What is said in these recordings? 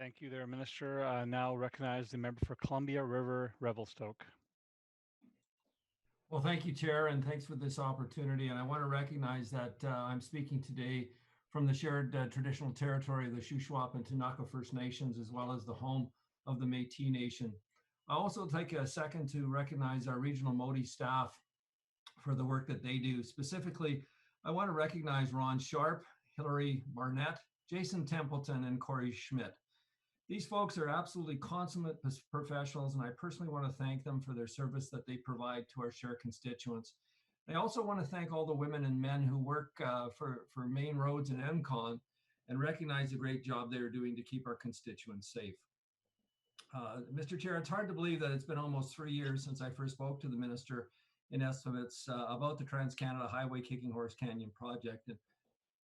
Thank you there, Minister. Now recognize the member for Columbia River Revelstoke. Well, thank you, Chair, and thanks for this opportunity. And I want to recognize that I'm speaking today from the shared traditional territory of the Shuswap and Tanaka First Nations, as well as the home of the Métis Nation. I also take a second to recognize our regional MoTI staff for the work that they do. Specifically, I want to recognize Ron Sharp, Hillary Barnett, Jason Templeton, and Corey Schmidt. These folks are absolutely consummate professionals, and I personally want to thank them for their service that they provide to our shared constituents. I also want to thank all the women and men who work for Main Roads and MCON and recognize the great job they're doing to keep our constituents safe. Mr. Chair, it's hard to believe that it's been almost 3 years since I first spoke to the Minister in estimates about the Trans-Canada Highway Kicking Horse Canyon project. And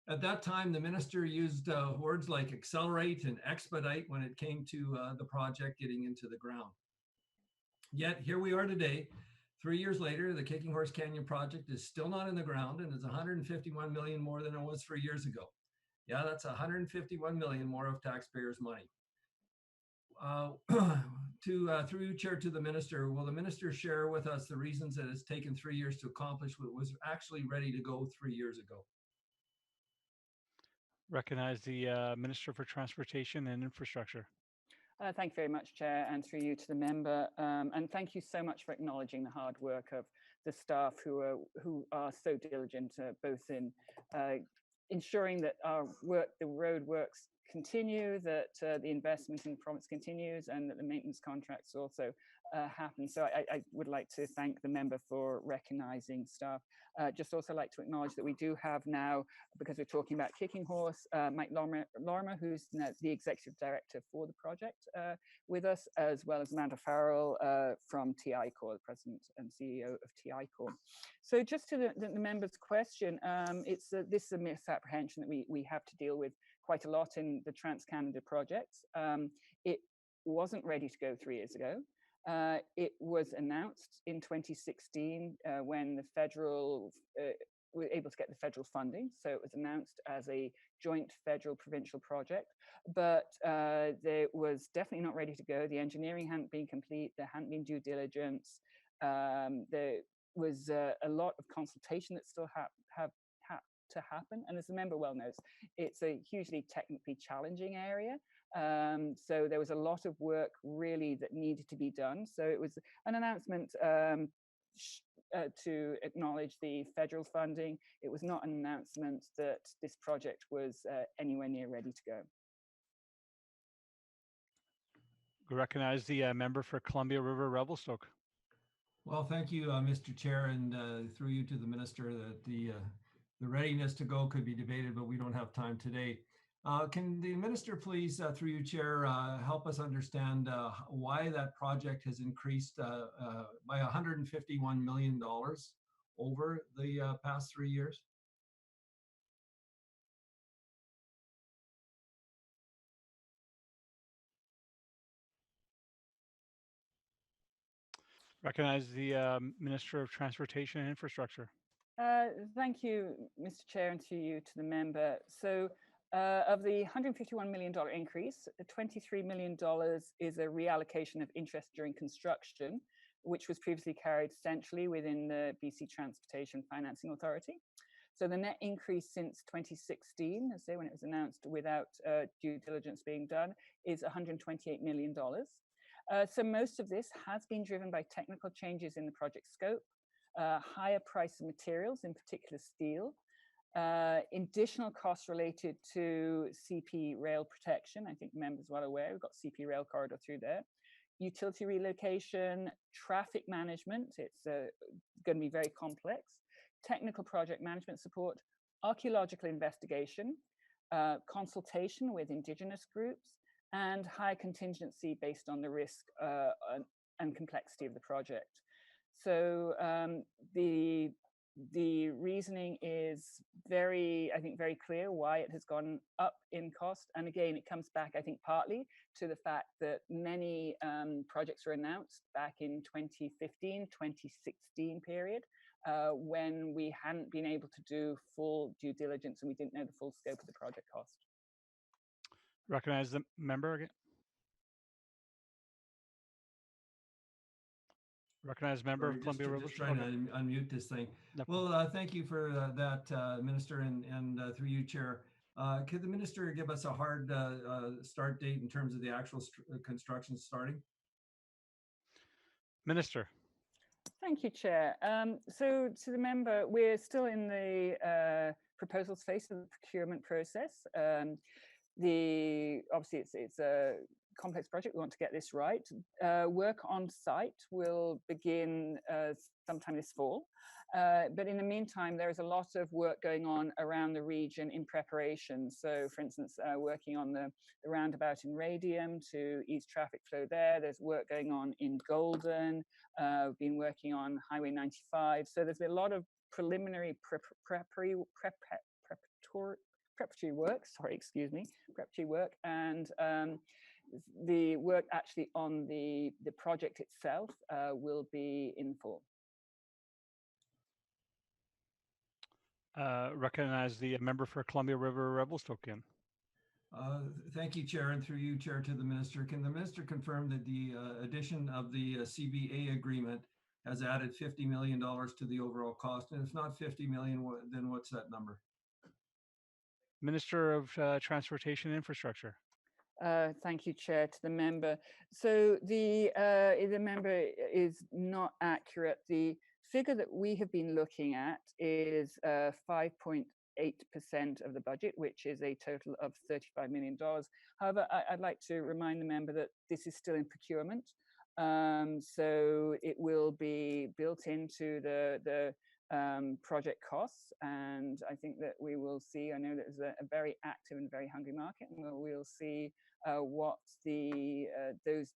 at that time, the Minister used words like accelerate and expedite when it came to the project getting into the ground. Yet here we are today, 3 years later, the Kicking Horse Canyon project is still not in the ground, and it's 151 million more than it was 3 years ago. Yeah, that's 151 million more of taxpayers' money. Through you, Chair, to the Minister, will the Minister share with us the reasons that it's taken 3 years to accomplish what was actually ready to go 3 years ago? Recognize the Minister for Transportation and Infrastructure. Thank you very much, Chair, and through you to the member. And thank you so much for acknowledging the hard work of the staff who are so diligent, both in ensuring that our work, the road works continue, that the investment in the province continues, and that the maintenance contracts also happen. So I would like to thank the member for recognizing staff. Just also like to acknowledge that we do have now, because we're talking about Kicking Horse, Mike Lorimer, who's now the Executive Director for the project with us, as well as Amanda Farrell from TI Corps, the President and CEO of TI Corps. So just to the member's question, this is a misapprehension that we have to deal with quite a lot in the Trans-Canada projects. It wasn't ready to go 3 years ago. It was announced in 2016 when the federal were able to get the federal funding. So it was announced as a joint federal provincial project, but it was definitely not ready to go. The engineering hadn't been complete. There hadn't been due diligence. There was a lot of consultation that still had to happen. And as the member well knows, it's a hugely technically challenging area. So there was a lot of work really that needed to be done. So it was an announcement to acknowledge the federal funding. It was not an announcement that this project was anywhere near ready to go. We recognize the member for Columbia River Revelstoke. Well, thank you, Mr. Chair, and through you to the Minister, that the readiness to go could be debated, but we don't have time today. Can the Minister please, through you, Chair, help us understand why that project has increased by $151 million over the past 3 years? Recognize the Minister of Transportation and Infrastructure. Thank you, Mr. Chair, and to you, to the member. So of the $151 million increase, $23 million is a reallocation of interest during construction, which was previously carried centrally within the BC Transportation Financing Authority. So the net increase since 2016, I say when it was announced without due diligence being done, is $128 million. So most of this has been driven by technical changes in the project scope, higher price of materials, in particular steel, additional costs related to CP rail protection. I think members well aware, we've got CP rail corridor through there. Utility relocation, traffic management, it's going to be very complex. Technical project management support, archaeological investigation, consultation with Indigenous groups, and high contingency based on the risk and complexity of the project. So the reasoning is very, I think, very clear why it has gone up in cost. And again, it comes back, I think, partly to the fact that many projects were announced back in 2015, 2016 period, when we hadn't been able to do full due diligence and we didn't know the full scope of the project cost. Recognize the member again. Recognized member Sorry, of Columbia River. just trying to unmute this thing. No Well, thank you for that, Minister, and through you, Chair. Could the Minister give us a hard start date in terms of the actual construction starting? Minister. Thank you, Chair. So to the member, we're still in the proposals phase of the procurement process. Obviously it's a complex project. We want to get this right. Work on site will begin sometime this fall. But in the meantime, there is a lot of work going on around the region in preparation. So for instance, working on the roundabout in Radium to ease traffic flow there. There's work going on in Golden. We've been working on Highway 95. So there's been a lot of preliminary preparatory work, and the work actually on the project itself will be in full. Recognize the member for Columbia River Revelstoke. Thank you, Chair, and through you, Chair, to the Minister. Can the Minister confirm that the addition of the CBA agreement has added $50 million to the overall cost? And if not 50 million, then what's that number? Minister of Transportation and Infrastructure. Thank you, Chair, to the member. So the member is not accurate. The figure that we have been looking at is 5.8% of the budget, which is a total of $35 million. However, I'd like to remind the member that this is still in procurement. So it will be built into the project costs, and I think that we will see, I know that there's a very active and very hungry market, and we'll see what those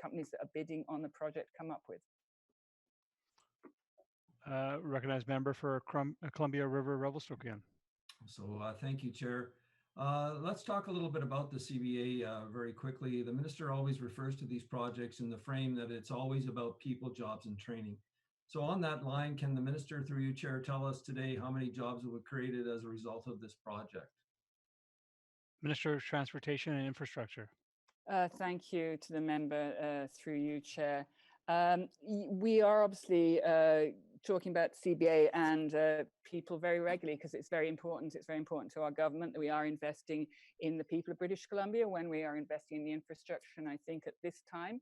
companies that are bidding on the project come up with. Recognized member for Columbia River Revelstoke. So thank you, Chair. Let's talk a little bit about the CBA very quickly. The Minister always refers to these projects in the frame that it's always about people, jobs, and training. So on that line, can the Minister, through you, Chair, tell us today how many jobs were created as a result of this project? Minister of Transportation and Infrastructure. Thank you to the member, through you, Chair. We are obviously talking about CBA and people very regularly because it's very important. It's very important to our government that we are investing in the people of British Columbia when we are investing in the infrastructure. And I think at this time,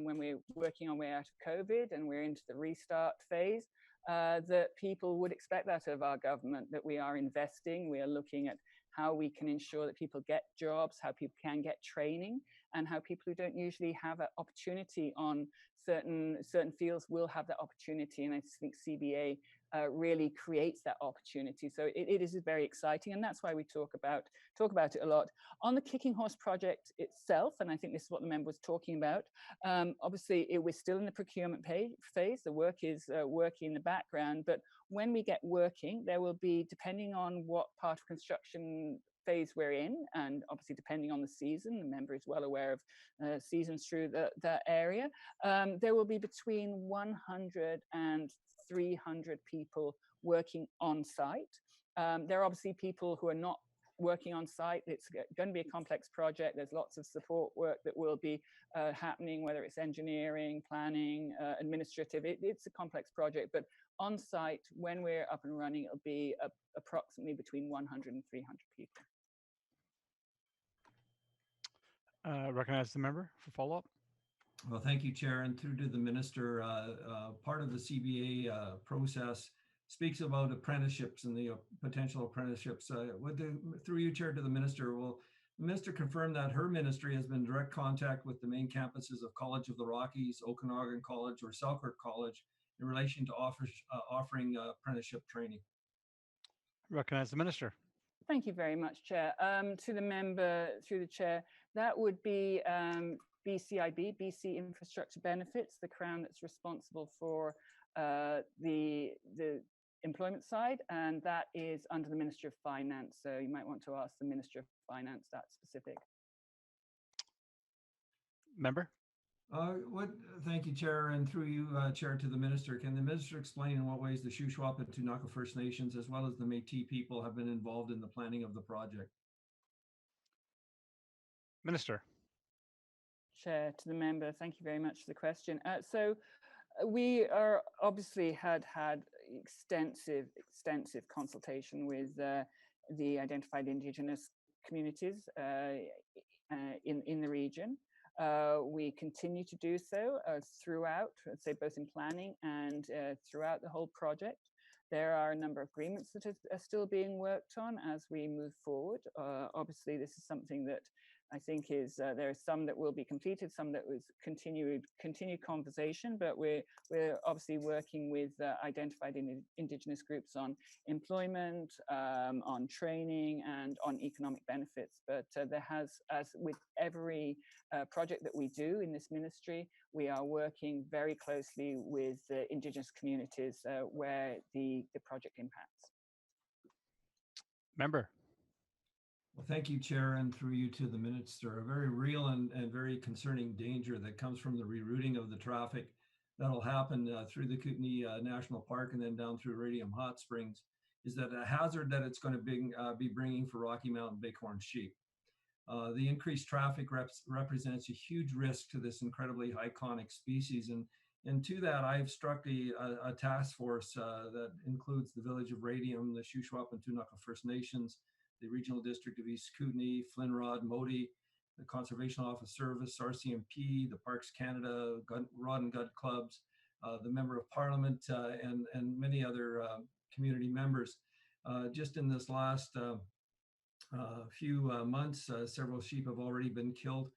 when we're working our way out of COVID and we're into the restart phase, that people would expect that of our government, that we are investing, we are looking at how we can ensure that people get jobs, how people can get training, and how people who don't usually have an opportunity on certain fields will have that opportunity. And I think CBA really creates that opportunity. So it is very exciting, and that's why we talk about it a lot. On the Kicking Horse project itself, and I think this is what the member was talking about, obviously we're still in the procurement phase. The work is working in the background, but when we get working, there will be, depending on what part of construction phase we're in, and obviously depending on the season, the member is well aware of seasons through that area, there will be between 100 and 300 people working on site. There are obviously people who are not working on site. It's going to be a complex project. There's lots of support work that will be happening, whether it's engineering, planning, administrative. It's a complex project, but on site, when we're up and running, it'll be approximately between 100 and 300 people. Recognize the member for follow-up. Well, thank you, Chair, and through to the Minister. Part of the CBA process speaks about apprenticeships and the potential apprenticeships. Through you, Chair, to the Minister, will the Minister confirm that her ministry has been in direct contact with the main campuses of College of the Rockies, Okanagan College, or Selkirk College in relation to offering apprenticeship training? Recognize the Minister. Thank you very much, Chair. To the member, through the Chair, that would be BCIB, BC Infrastructure Benefits, the Crown that's responsible for the employment side, and that is under the Minister of Finance. So you might want to ask the Minister of Finance that specific. Member? Thank you, Chair, and through you, Chair, to the Minister. Can the Minister explain in what ways the Shuswap and Tunaka First Nations, as well as the Métis people, have been involved in the planning of the project? Minister. Chair, to the member, thank you very much for the question. So We are obviously had extensive consultation with the identified Indigenous communities in the region. We continue to do so throughout, I'd say, both in planning and throughout the whole project. There are a number of agreements that are still being worked on as we move forward. Obviously, this is something that I think is there are some that will be completed, some that was continued conversation, but we're obviously working with identified Indigenous groups on employment, on training, and on economic benefits. But there has, as with every project that we do in this ministry, we are working very closely with the Indigenous communities where the project impacts. Member. Well, thank you, Chair, and through you to the Minister. A very real and very concerning danger that comes from the rerouting of the traffic that'll happen through the Kootenay National Park and then down through Radium Hot Springs is that a hazard that it's going to be bringing for Rocky Mountain bighorn sheep. The increased traffic represents a huge risk to this incredibly iconic species. And to that, I've struck a task force that includes the village of Radium, the Shuswap and Tunaka First Nations, the Regional District of East Kootenay, Flinrod, MoTI, the Conservation Office Service, RCMP, the Parks Canada, Rod and Gut Clubs, the Member of Parliament, and many other community members. Just in this last few months, several sheep have already been killed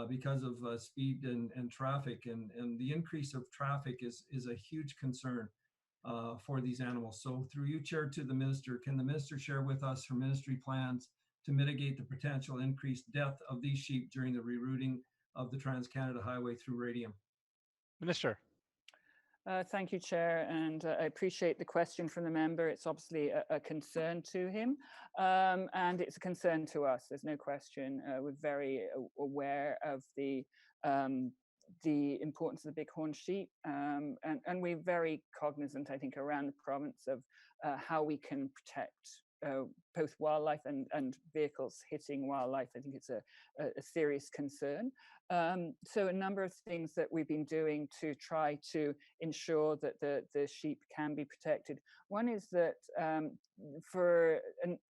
because of speed and traffic, and the increase of traffic is a huge concern for these animals. So through you, Chair, to the Minister, can the Minister share with us her ministry plans to mitigate the potential increased death of these sheep during the rerouting of the Trans-Canada Highway through Radium? Minister. Thank you, Chair, and I appreciate the question from the member. It's obviously a concern to him, and it's a concern to us. There's no question. We're very aware of the importance of the bighorn sheep, and we're very cognizant, I think, around the province of how we can protect both wildlife and vehicles hitting wildlife. I think it's a serious concern. So a number of things that we've been doing to try to ensure that the sheep can be protected. One is that for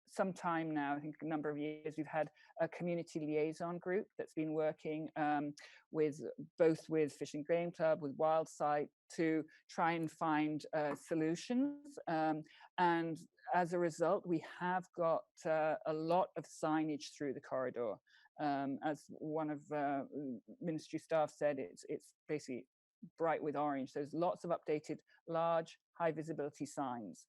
some time now, I think a number of years, we've had a community liaison group that's been working with Fish and Game Club, with Wildsight, to try and find solutions. And as a result, we have got a lot of signage through the corridor. As one of ministry staff said, it's basically bright with orange. There's lots of updated, large, high visibility signs.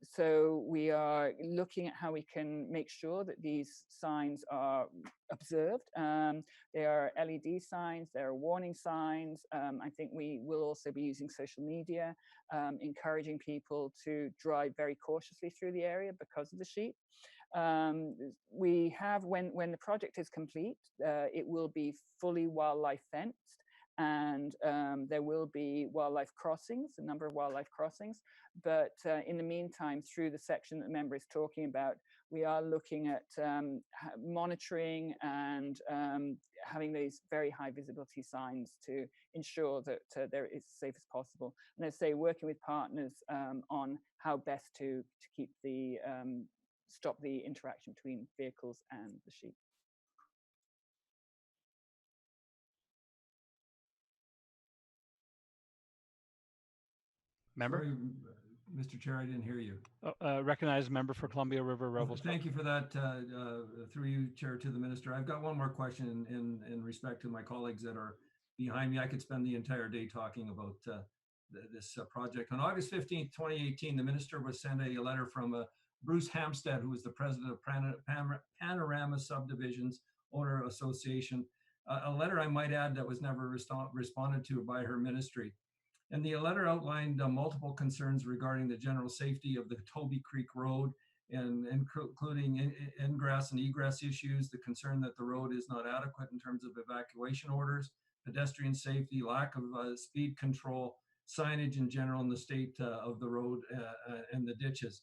So we are looking at how we can make sure that these signs are observed. They are LED signs, they are warning signs. I think we will also be using social media, encouraging people to drive very cautiously through the area because of the sheep. We have, when the project is complete, it will be fully wildlife fenced, and there will be wildlife crossings, a number of wildlife crossings. But in the meantime, through the section that the member is talking about, we are looking at monitoring and having these very high visibility signs to ensure that they're as safe as possible. And as I say, working with partners on how best to keep the stop the interaction between vehicles and the sheep. Member. Sorry, Mr. Chair, I didn't hear you. Recognize member for Columbia River Revelstoke. Thank you for that. Through you, Chair, to the Minister. I've got one more question in respect to my colleagues that are behind me. I could spend the entire day talking about this project. On August 15th, 2018, the Minister was sent a letter from Bruce Hampstead, who is the president of Panorama Subdivisions Owner Association. A letter, I might add, that was never responded to by her ministry. And the letter outlined multiple concerns regarding the general safety of the Toby Creek Road, and including ingress and egress issues, the concern that the road is not adequate in terms of evacuation orders, pedestrian safety, lack of speed control, signage in general, in the state of the road and the ditches.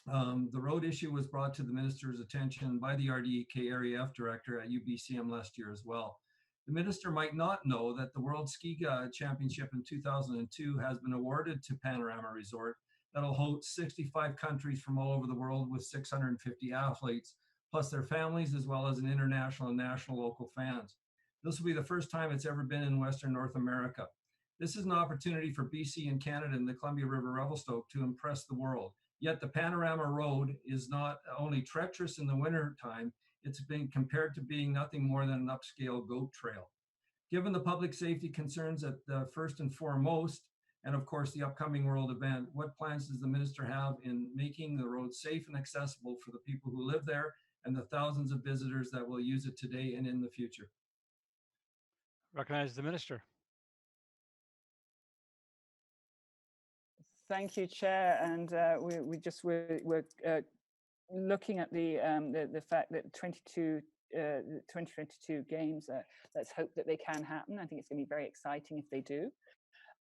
The road issue was brought to the minister's attention by the RDEK Area F Director at UBCM last year as well. The minister might not know that the World Ski Championship in 2002 has been awarded to Panorama Resort that'll host 65 countries from all over the world with 650 athletes, plus their families, as well as an international and national local fans. This will be the first time it's ever been in Western North America. This is an opportunity for BC and Canada and the Columbia River Revelstoke to impress the world. Yet the Panorama Road is not only treacherous in the winter time, it's been compared to being nothing more than an upscale goat trail. Given the public safety concerns at the first and foremost, and of course the upcoming world event, what plans does the minister have in making the road safe and accessible for the people who live there and the thousands of visitors that will use it today and in the future? Recognize the minister. Thank you, Chair. And we're looking at the fact that 2022 games, let's hope that they can happen. I think it's going to be very exciting if they do.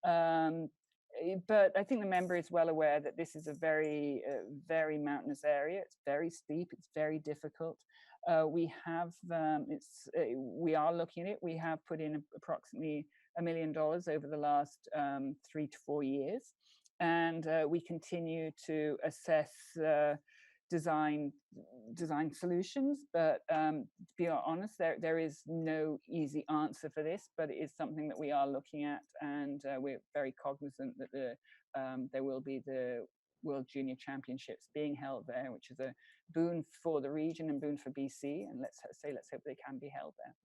But I think the member is well aware that this is a very, very mountainous area. It's very steep. It's very difficult. We are looking at it. We have put in approximately $1 million over the last 3 to 4 years. And we continue to assess design solutions, but to be honest, there is no easy answer for this, but it is something that we are looking at, and we're very cognizant that there will be the World Junior Championships being held there, which is a boon for the region and boon for BC, and let's hope they can be held there.